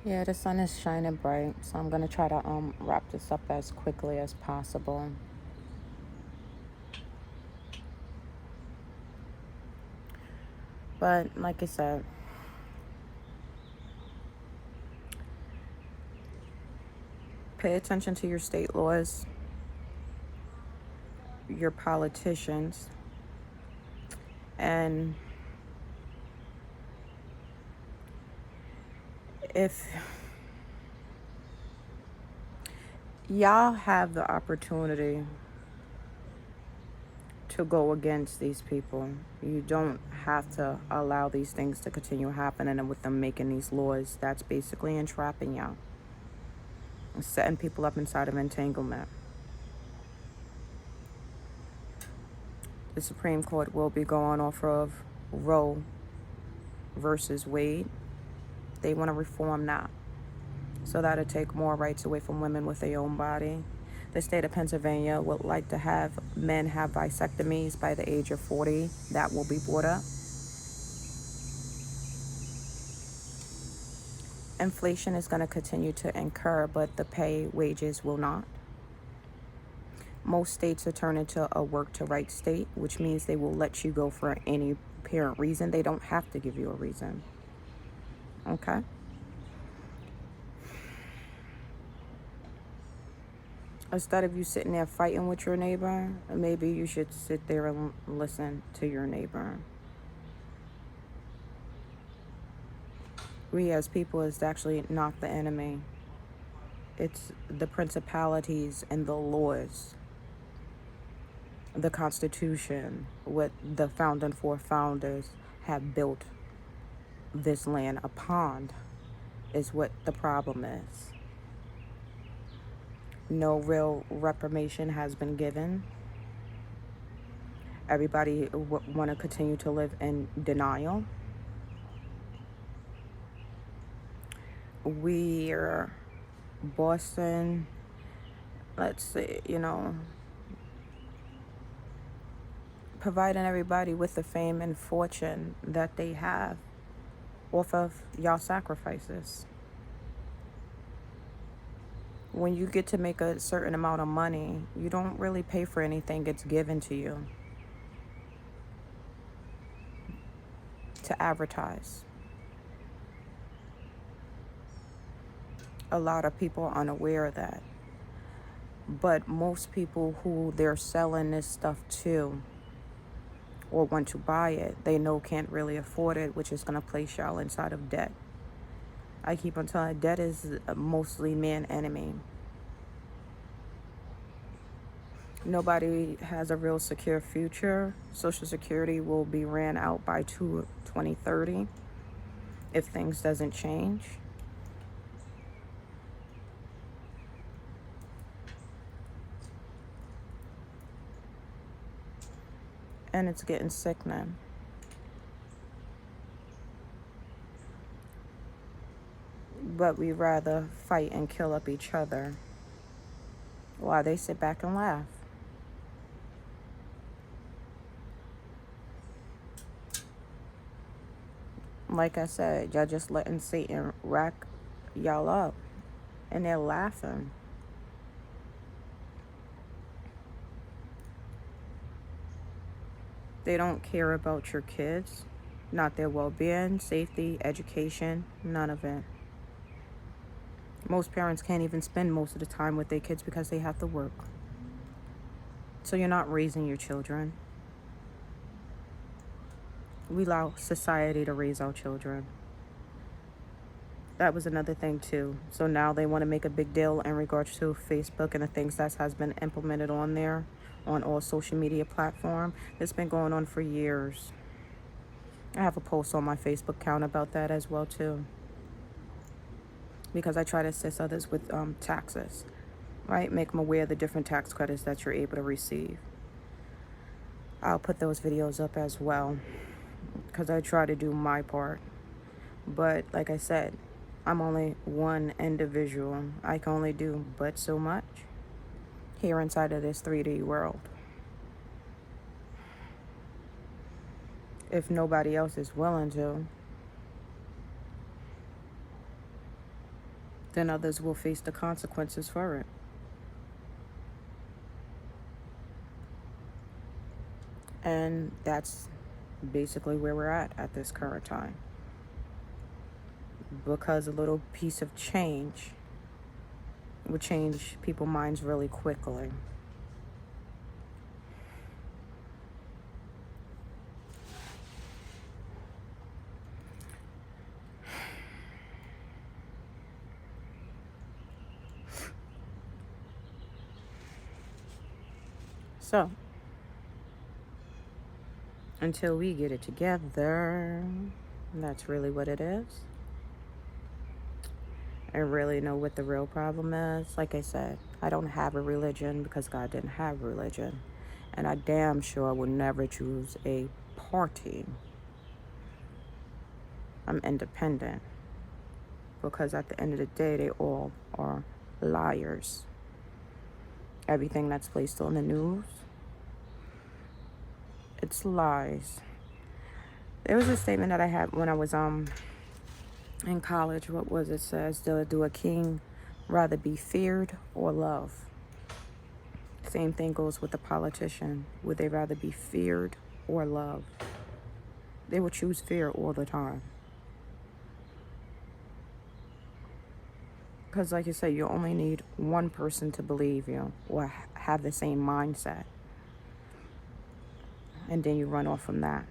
Yeah, the sun is shining bright, so I'm gonna try to wrap this up as quickly as possible. But like I said, pay attention to your state laws, your politicians, and if y'all have the opportunity to go against these people, you don't have to allow these things to continue happening, and with them making these laws, that's basically entrapping y'all, setting people up inside of entanglement. The Supreme Court will be going off of Roe versus Wade. They want to reform that. So that'll take more rights away from women with their own body. The state of Pennsylvania would like to have men have vasectomies by the age of 40. That will be brought up. Inflation is going to continue to incur, but the pay wages will not. Most states are turned into a work to right state, which means they will let you go for any apparent reason. They don't have to give you a reason. Okay? Instead of you sitting there fighting with your neighbor, maybe you should sit there and listen to your neighbor. We as people is actually not the enemy. It's the principalities and the laws, the Constitution, what the founding forefathers have built this land upon is what the problem is. No real reformation has been given. Everybody want to continue to live in denial. We're Boston, let's see, providing everybody with the fame and fortune that they have off of y'all sacrifices. When you get to make a certain amount of money, you don't really pay for anything, it's given to you to advertise. A lot of people are unaware of that. But most people who they're selling this stuff to or want to buy it, they know can't really afford it, which is going to place y'all inside of debt. I keep on telling you, debt is mostly man enemy. Nobody has a real secure future. Social Security will be ran out by 2030 if things doesn't change. And it's getting sickening. But we rather fight and kill up each other while they sit back and laugh. Like I said, y'all just letting Satan rack y'all up. And they're laughing. They don't care about your kids, not their well-being, safety, education, none of it. Most parents can't even spend most of the time with their kids because they have to work. So you're not raising your children. We allow society to raise our children. That was another thing too. So now they want to make a big deal in regards to Facebook and the things that has been implemented on there, on all social media platform. It's been going on for years. I have a post on my Facebook account about that as well too, because I try to assist others with taxes, right? Make them aware of the different tax credits that you're able to receive. I'll put those videos up as well because I try to do my part. But like I said, I'm only one individual. I can only do but so much here inside of this 3D world. If nobody else is willing to. then others will face the consequences for it. And that's basically where we're at this current time. Because a little piece of change would change people's minds really quickly. So, until we get it together, that's really what it is. And really know what the real problem is. Like I said, I don't have a religion because God didn't have religion. And I damn sure would never choose a party. I'm independent. Because at the end of the day, they all are liars. Everything that's placed on the news, it's lies. There was a statement that I had when I was in college. What was it? Says, do a king rather be feared or loved? Same thing goes with the politician. Would they rather be feared or loved? They would choose fear all the time. Because like you said, you only need one person to believe you or have the same mindset. And then you run off from that.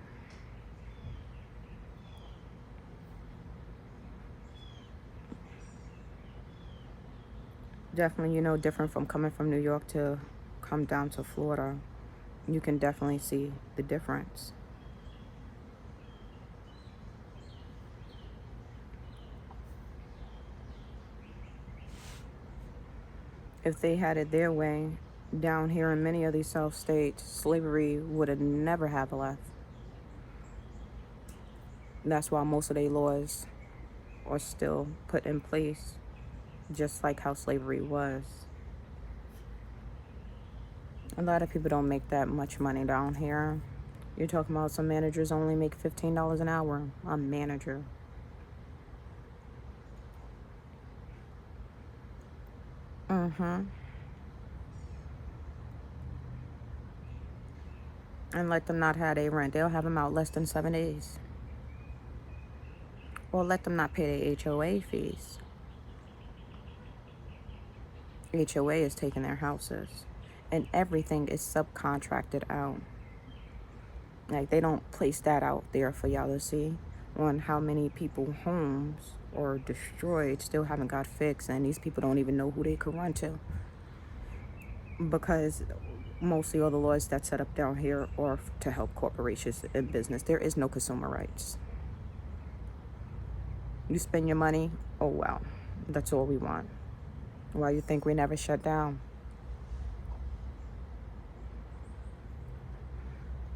Definitely, different from coming from New York to come down to Florida. You can definitely see the difference. If they had it their way, down here in many of these South states, slavery would have never have left. That's why most of their laws are still put in place, just like how slavery was. A lot of people don't make that much money down here. You're talking about some managers only make $15 an hour. I'm a manager. And let them not have their rent. They'll have them out less than 7 days. Or let them not pay their HOA fees. HOA is taking their houses. And everything is subcontracted out. Like, they don't place that out there for y'all to see on how many people's homes are destroyed, still haven't got fixed, and these people don't even know who they could run to. Because mostly all the laws that's set up down here are to help corporations and business. There is no consumer rights. You spend your money, oh well, that's all we want. Why you think we never shut down?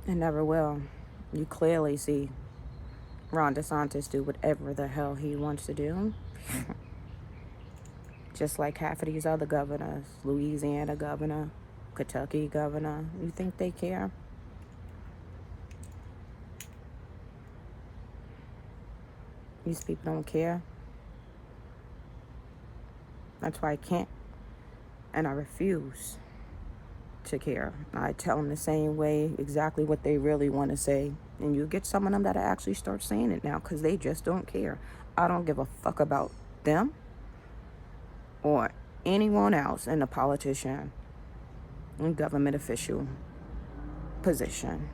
It never will. You clearly see Ron DeSantis do whatever the hell he wants to do. Just like half of these other governors. Louisiana governor, Kentucky governor. You think they care? These people don't care. That's why I can't. And I refuse to care. I tell them the same way, exactly what they really want to say. And you get some of them that actually start saying it now because they just don't care. I don't give a fuck about them or anyone else in the politician and government official position.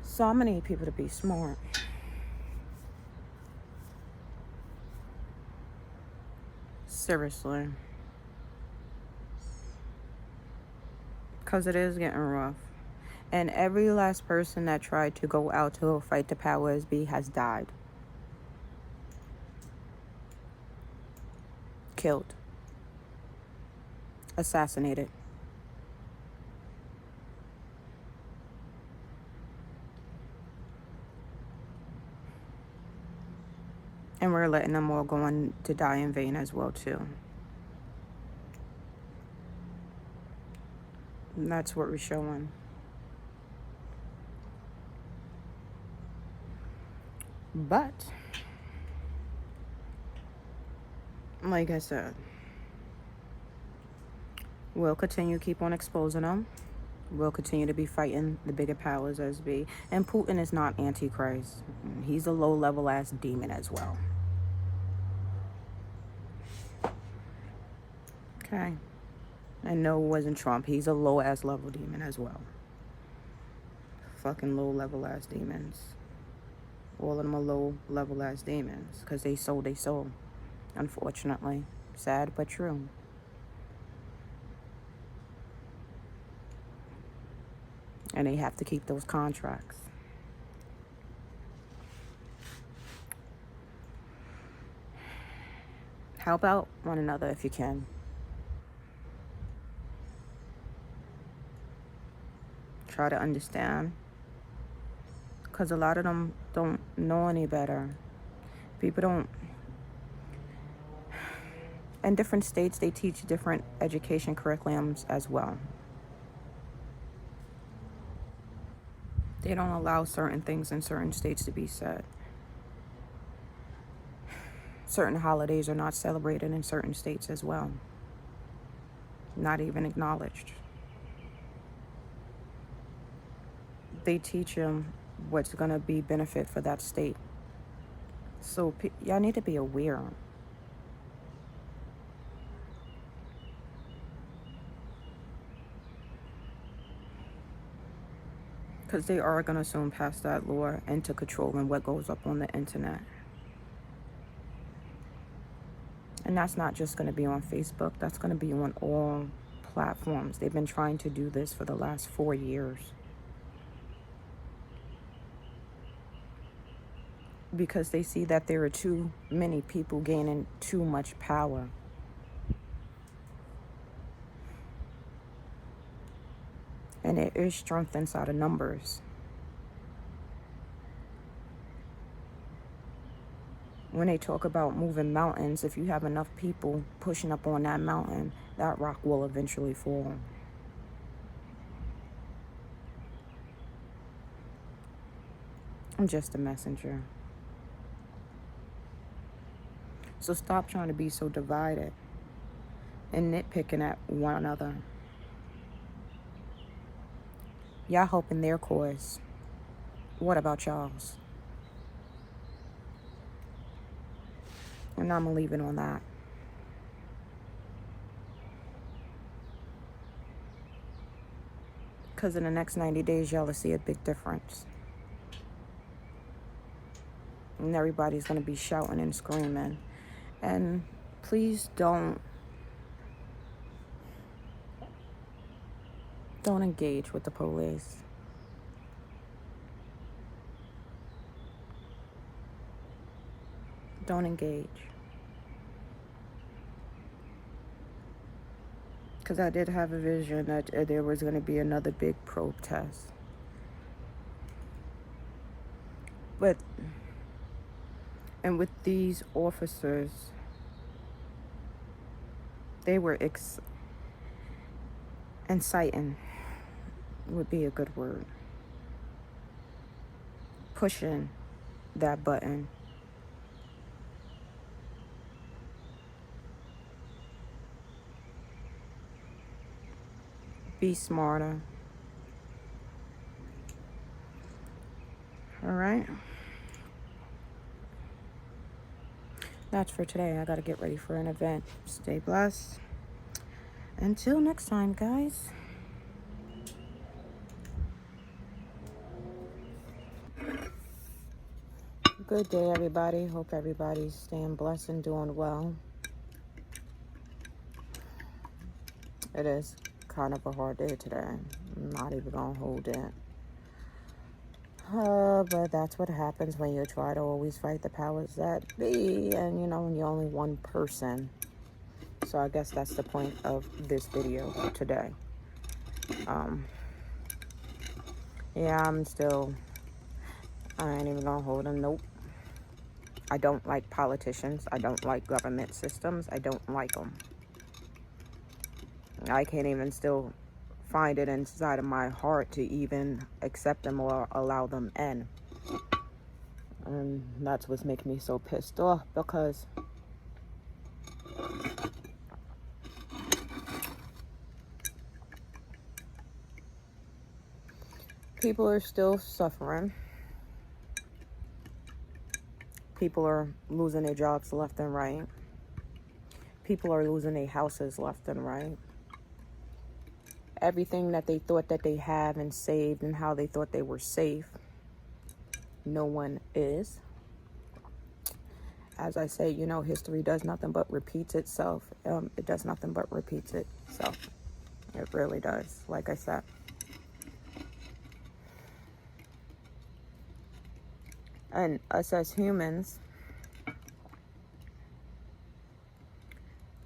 So I'm gonna need people to be smart. Seriously. Because it is getting rough. And every last person that tried to go out to fight the powers be has died. Killed. Assassinated. And we're letting them all go on to die in vain as well, too. And that's what we're showing. But like I said, we'll continue to keep on exposing them. We'll continue to be fighting the bigger powers as be. And Putin is not Antichrist. He's a low-level ass demon as well. Okay. And no, it wasn't Trump. He's a low-ass level demon as well. Fucking low-level ass demons. All of them are low-level ass demons. Because they sold their soul. Unfortunately. Sad but true. And they have to keep those contracts. Help out one another if you can. Try to understand. Because a lot of them don't know any better. People don't. In different states, they teach different education curriculums as well. They don't allow certain things in certain states to be said. Certain holidays are not celebrated in certain states as well. Not even acknowledged. They teach them what's going to be benefit for that state. So y'all need to be aware. Because they are going to soon pass that law into controlling what goes up on the internet. And that's not just going to be on Facebook. That's going to be on all platforms. They've been trying to do this for the last 4 years. Because they see that there are too many people gaining too much power. And there is strength inside of numbers. When they talk about moving mountains, if you have enough people pushing up on that mountain, that rock will eventually fall. I'm just a messenger. So stop trying to be so divided and nitpicking at one another. Y'all helping their cause. What about y'all's? And I'm going to leave it on that. Because in the next 90 days, y'all will see a big difference. And everybody's going to be shouting and screaming. And please don't engage with the police. Don't engage. Because I did have a vision that there was going to be another big protest. And with these officers, they were inciting, would be a good word. Pushing that button. Be smarter. All right. That's for today. I got to get ready for an event. Stay blessed. Until next time, guys. Good day, everybody. Hope everybody's staying blessed and doing well. It is kind of a hard day today. I'm not even gonna hold it. But that's what happens when you try to always fight the powers that be, and when you're only one person. So I guess that's the point of this video today. Yeah, I ain't even gonna hold them. Nope. I don't like politicians. I don't like government systems. I don't like them. I can't even still find it inside of my heart to even accept them or allow them in. And that's what's making me so pissed off, because people are still suffering. People are losing their jobs left and right. People are losing their houses left and right. Everything that they thought that they have and saved and how they thought they were safe, no one is. As I say, history does nothing but repeats itself. It does nothing but repeats itself. It really does, like I said. And us as humans,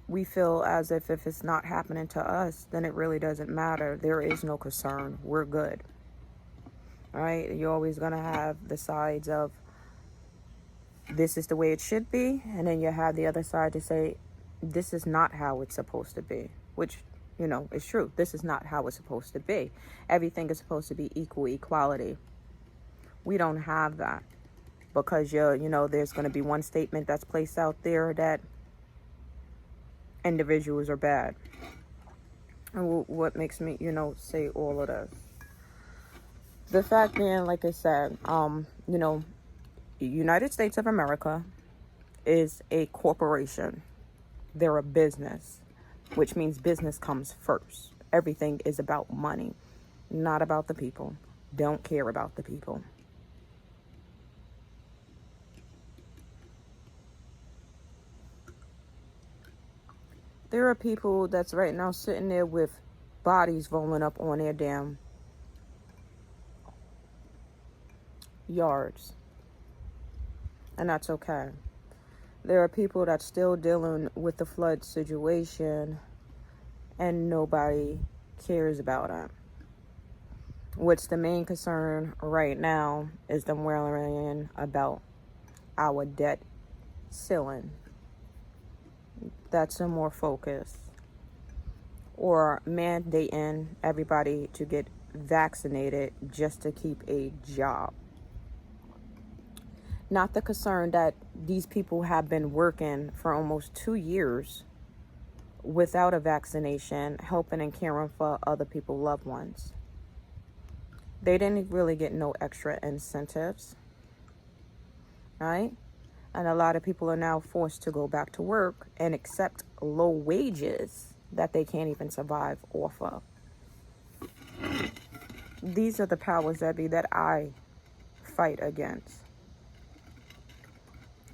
we feel as if it's not happening to us, then it really doesn't matter. There is no concern. We're good. All right? You're always going to have the sides of, this is the way it should be, and then you have the other side to say, this is not how it's supposed to be, which, is true. This is not how it's supposed to be. Everything is supposed to be equality. We don't have that, because there's going to be one statement that's placed out there that individuals are bad. And what makes me, say all of this? The fact being, like I said, the United States of America is a corporation. They're a business, which means business comes first. Everything is about money, not about the people. Don't care about the people. There are people that's right now sitting there with bodies rolling up on their damn yards. And that's okay. There are people that's still dealing with the flood situation and nobody cares about it. What's the main concern right now is them worrying about our debt ceiling. That's a more focus. Or mandating everybody to get vaccinated just to keep a job. Not the concern that these people have been working for almost 2 years without a vaccination, helping and caring for other people's loved ones. They didn't really get no extra incentives, right? And a lot of people are now forced to go back to work and accept low wages that they can't even survive off of. These are the powers that be that I fight against.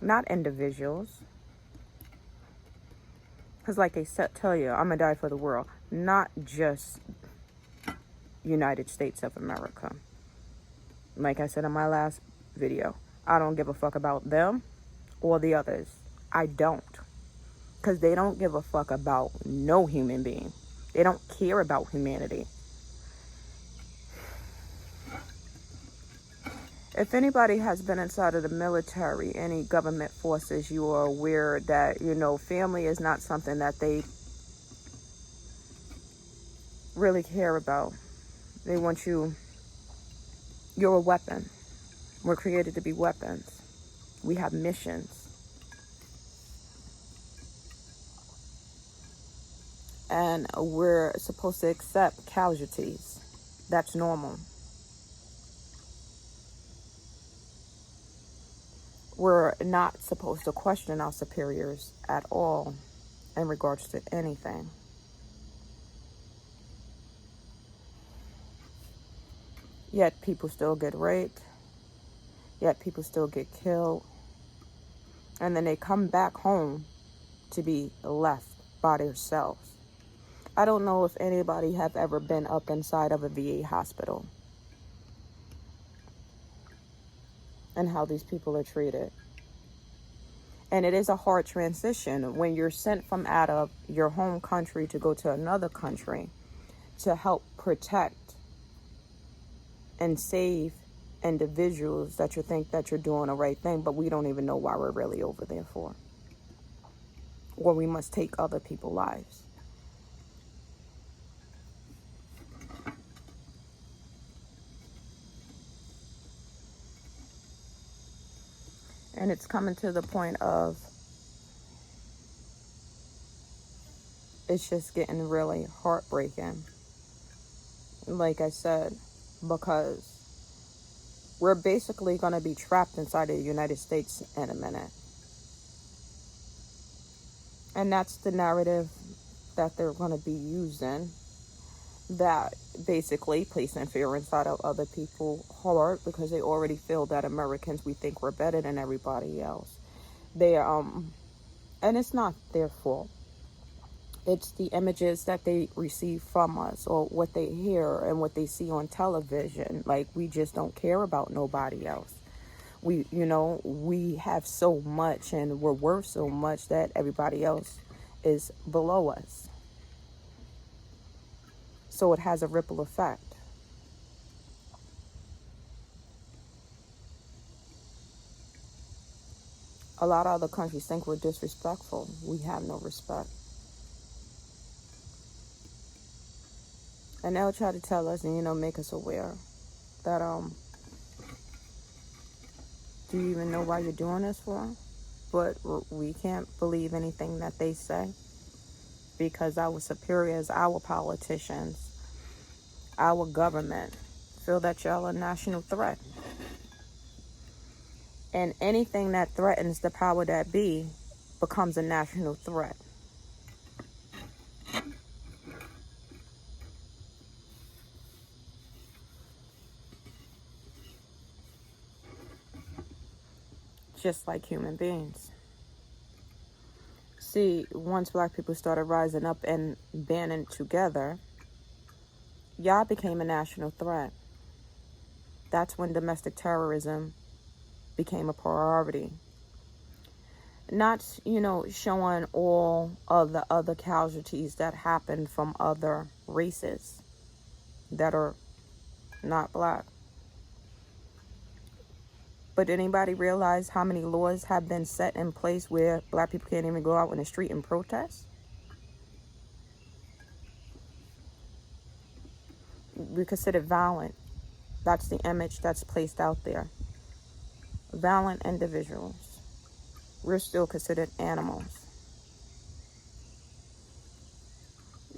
Not individuals. Because like they tell you, I'm going to die for the world. Not just United States of America. Like I said in my last video, I don't give a fuck about them or the others. I don't. Because they don't give a fuck about no human being. They don't care about humanity. If anybody has been inside of the military, any government forces, you are aware that, family is not something that they really care about. They want you, you're a weapon. We're created to be weapons. We have missions. And we're supposed to accept casualties. That's normal. We're not supposed to question our superiors at all in regards to anything. Yet people still get raped. Yet people still get killed. And then they come back home to be left by themselves. I don't know if anybody have ever been up inside of a VA hospital and how these people are treated. And it is a hard transition when you're sent from out of your home country to go to another country to help protect and save individuals that you think that you're doing the right thing, but we don't even know why we're really over there for. Or we must take other people's lives. And it's coming to the point of, it's just getting really heartbreaking. Like I said, because we're basically going to be trapped inside of the United States in a minute. And that's the narrative that they're going to be using, that basically placing fear inside of other people's heart, because they already feel that Americans, we think we're better than everybody else. And it's not their fault. It's the images that they receive from us, or what they hear and what they see on television. Like, we just don't care about nobody else. We have so much, and we're worth so much, that everybody else is below us. So it has a ripple effect. A lot of other countries think we're disrespectful. We have no respect. And they'll try to tell us and, make us aware that, do you even know why you're doing this for? But we can't believe anything that they say, because our superiors, our politicians, our government feel that y'all are a national threat. And anything that threatens the power that be becomes a national threat. Just like human beings. See, once black people started rising up and banding together, y'all became a national threat. That's when domestic terrorism became a priority. Not, showing all of the other casualties that happened from other races that are not black. But did anybody realize how many laws have been set in place where black people can't even go out in the street and protest? We're considered violent. That's the image that's placed out there. Violent individuals. We're still considered animals.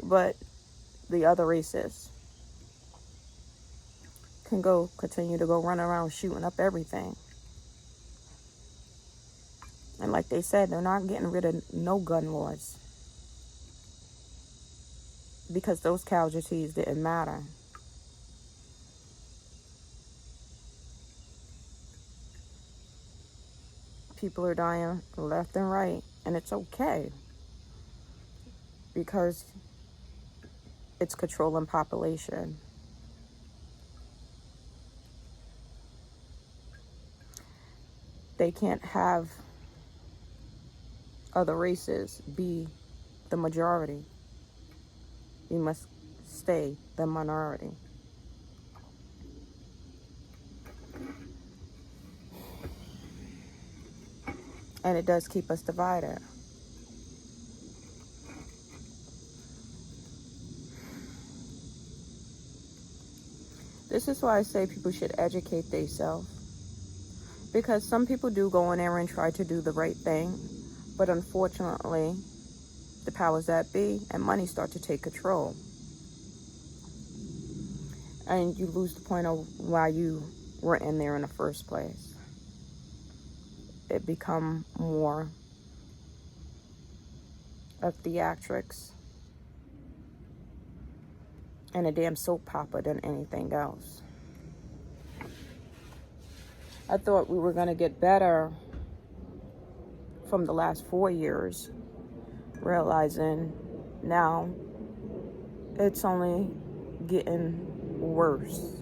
But the other races can continue to go run around shooting up everything. And like they said, they're not getting rid of no gun laws, because those casualties didn't matter. People are dying left and right, and it's okay, because it's controlling population. They can't have other races be the majority. You must stay the minority. And it does keep us divided. This is why I say people should educate themselves. Because some people do go in there and try to do the right thing, but unfortunately, the powers that be and money start to take control. And you lose the point of why you were in there in the first place. It become more of theatrics and a damn soap opera than anything else. I thought we were going to get better from the last 4 years, realizing now it's only getting worse.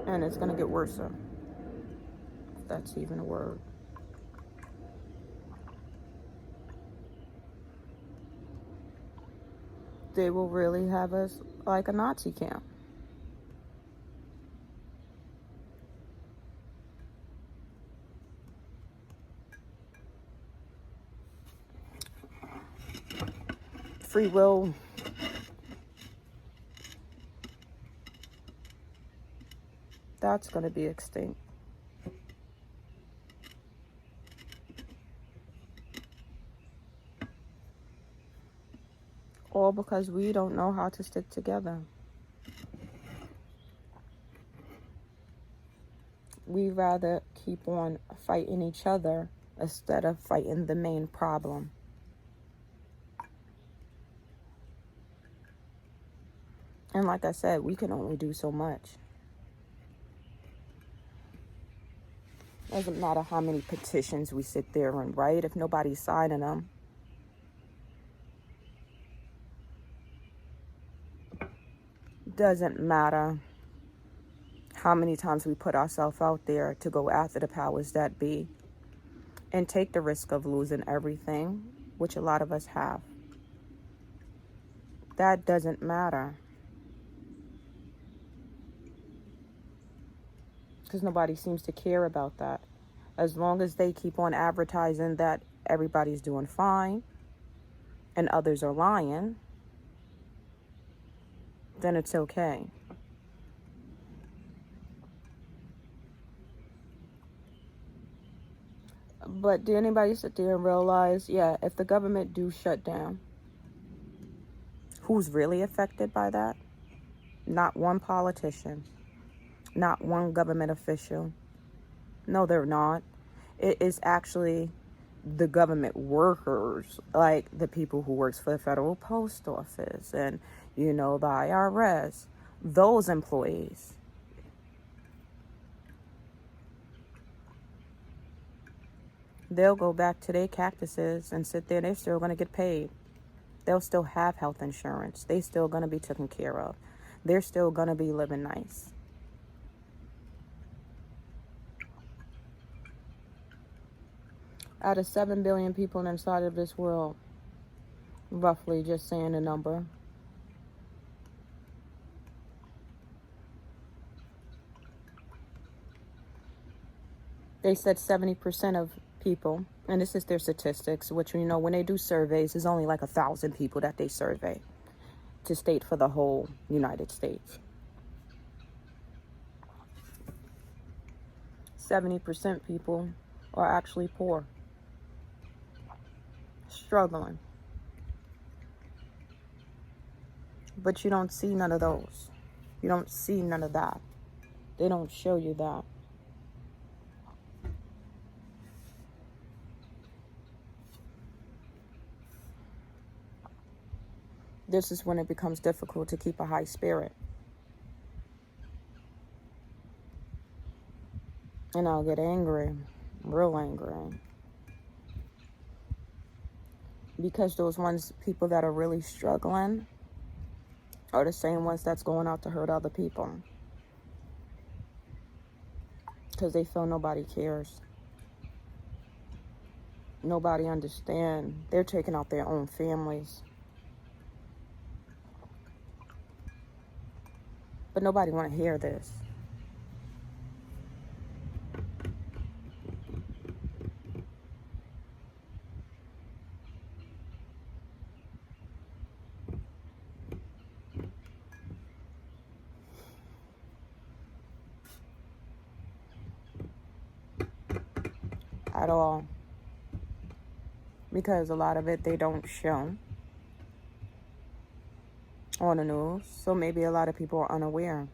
And it's going to get worse, if that's even a word. They will really have us like a Nazi camp. Free will That's going to be extinct. All because we don't know how to stick together. We rather keep on fighting each other instead of fighting the main problem. And like I said, we can only do so much. Doesn't matter how many petitions we sit there and write if nobody's signing them. Doesn't matter how many times we put ourselves out there to go after the powers that be and take the risk of losing everything, which a lot of us have. That doesn't matter. Because nobody seems to care about that. As long as they keep on advertising that everybody's doing fine and others are lying, then it's okay. But did anybody sit there and realize, yeah, if the government do shut down, who's really affected by that? Not one politician, not one government official. No, they're not. It is actually the government workers, like the people who works for the federal post office and, the IRS, those employees. They'll go back to their cactuses and sit there. They're still going to get paid. They'll still have health insurance. They're still going to be taken care of. They're still going to be living nice. Out of 7 billion people inside of this world, roughly, just saying a number, they said 70% of people, and this is their statistics, which, when they do surveys, it's only like 1,000 people that they survey to state for the whole United States. 70% people are actually poor, struggling. But you don't see none of those. You don't see none of that. They don't show you that. This is when it becomes difficult to keep a high spirit. And I'll get angry, real angry. Because those people that are really struggling are the same ones that's going out to hurt other people. Because they feel nobody cares. Nobody understands. They're taking out their own families. But nobody want to hear this. At all. Because a lot of it they don't show on the news. So maybe a lot of people are unaware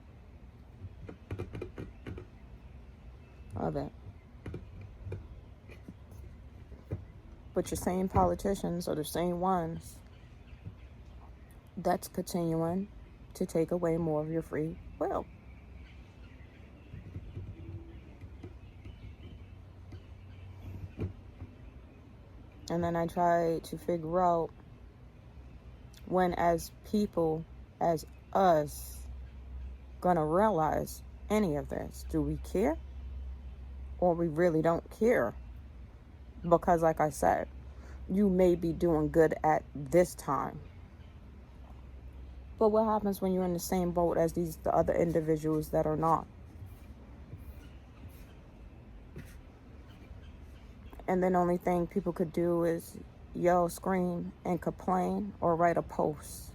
of it. But your same politicians are the same ones that's continuing to take away more of your free will. And then I try to figure out when, as people, as us, gonna realize any of this. Do we care? Or we really don't care? Because like I said, you may be doing good at this time. But what happens when you're in the same boat as the other individuals that are not? And then the only thing people could do is yell, scream, and complain or write a post.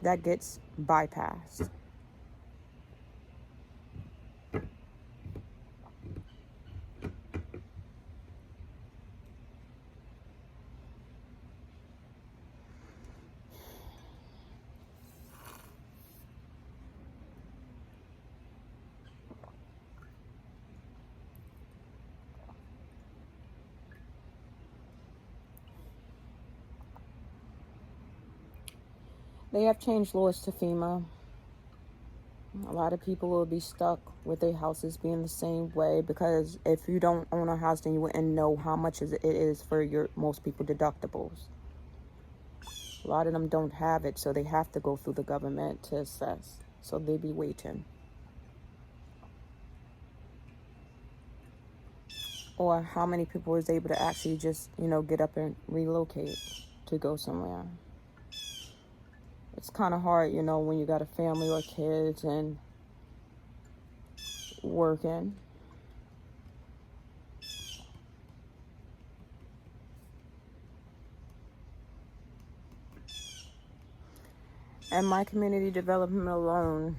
That gets bypassed. They have changed laws to FEMA. A lot of people will be stuck with their houses being the same way, because if you don't own a house, then you wouldn't know how much it is for most people deductibles. A lot of them don't have it, so they have to go through the government to assess. So they be waiting. Or how many people is able to actually just, get up and relocate to go somewhere. It's kind of hard, when you got a family or kids and working. And my community development alone,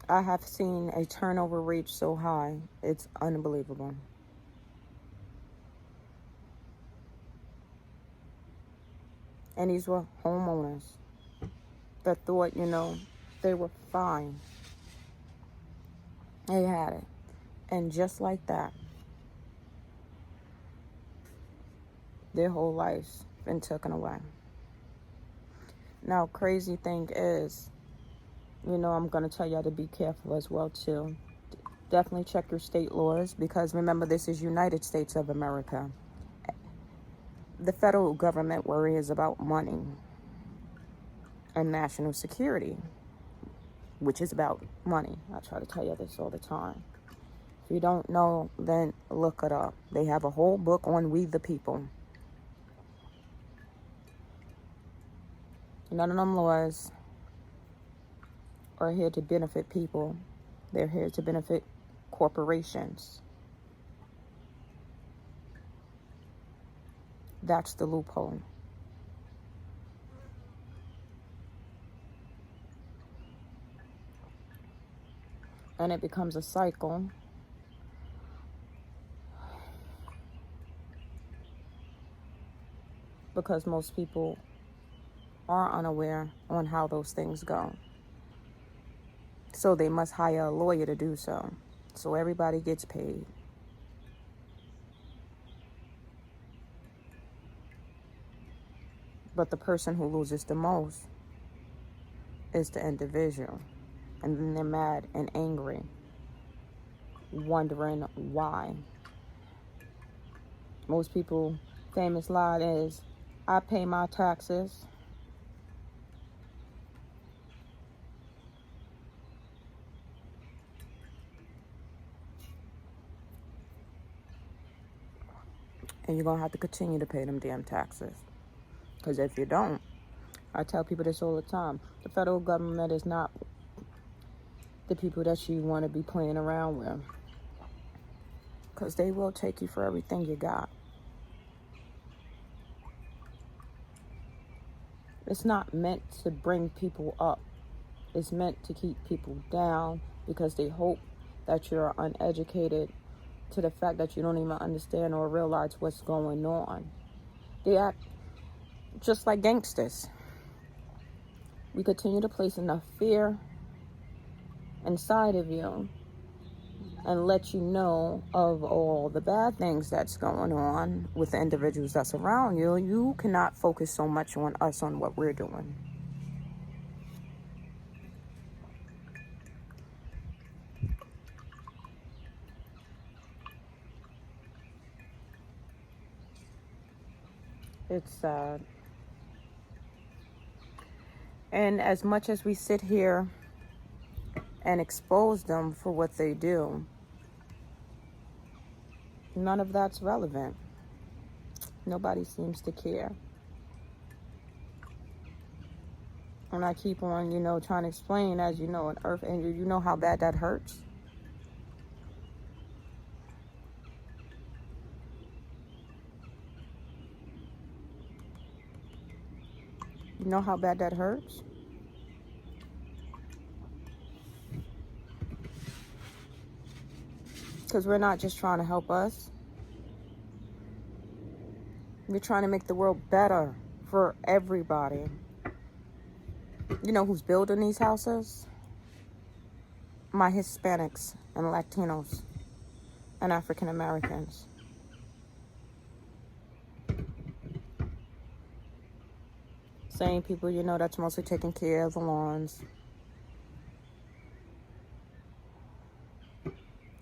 I have seen a turnover rate so high, it's unbelievable. And these were homeowners that thought, they were fine. They had it. And just like that, their whole life's been taken away. Now, crazy thing is, I'm going to tell y'all to be careful as well, too. Definitely check your state laws, because remember, this is United States of America. The federal government worries about money and national security, which is about money. I try to tell you this all the time. If you don't know, then look it up. They have a whole book on We the People. None of them laws are here to benefit people. They're here to benefit corporations. That's the loophole. And it becomes a cycle. Because most people are unaware on how those things go. So they must hire a lawyer to do so. So everybody gets paid. But the person who loses the most is the individual. And then they're mad and angry, wondering why. Most people, famous line is, I pay my taxes. And you're going to have to continue to pay them damn taxes. Because if you don't, I tell people this all the time, the federal government is not the people that you want to be playing around with. Because they will take you for everything you got. It's not meant to bring people up. It's meant to keep people down, because they hope that you're uneducated to the fact that you don't even understand or realize what's going on. They act just like gangsters. We continue to place enough fear inside of you and let you know of all the bad things that's going on with the individuals that's around you. You cannot focus so much on us, on what we're doing. It's sad. And as much as we sit here and expose them for what they do, none of that's relevant. Nobody seems to care. And I keep on, trying to explain, as you know, an earth angel, you know how bad that hurts. You know how bad that hurts? Because we're not just trying to help us. We're trying to make the world better for everybody. You know who's building these houses? My Hispanics and Latinos and African Americans. Same people, you know, that's mostly taking care of the lawns.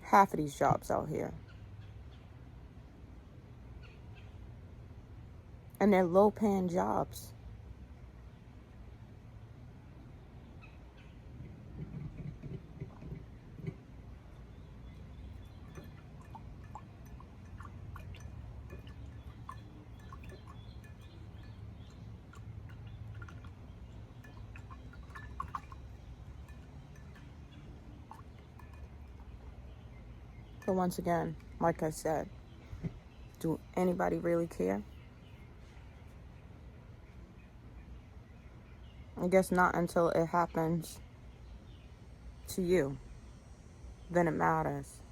Half of these jobs out here. And they're low-paying jobs. But once again, like I said, do anybody really care? I guess not until it happens to you. Then it matters.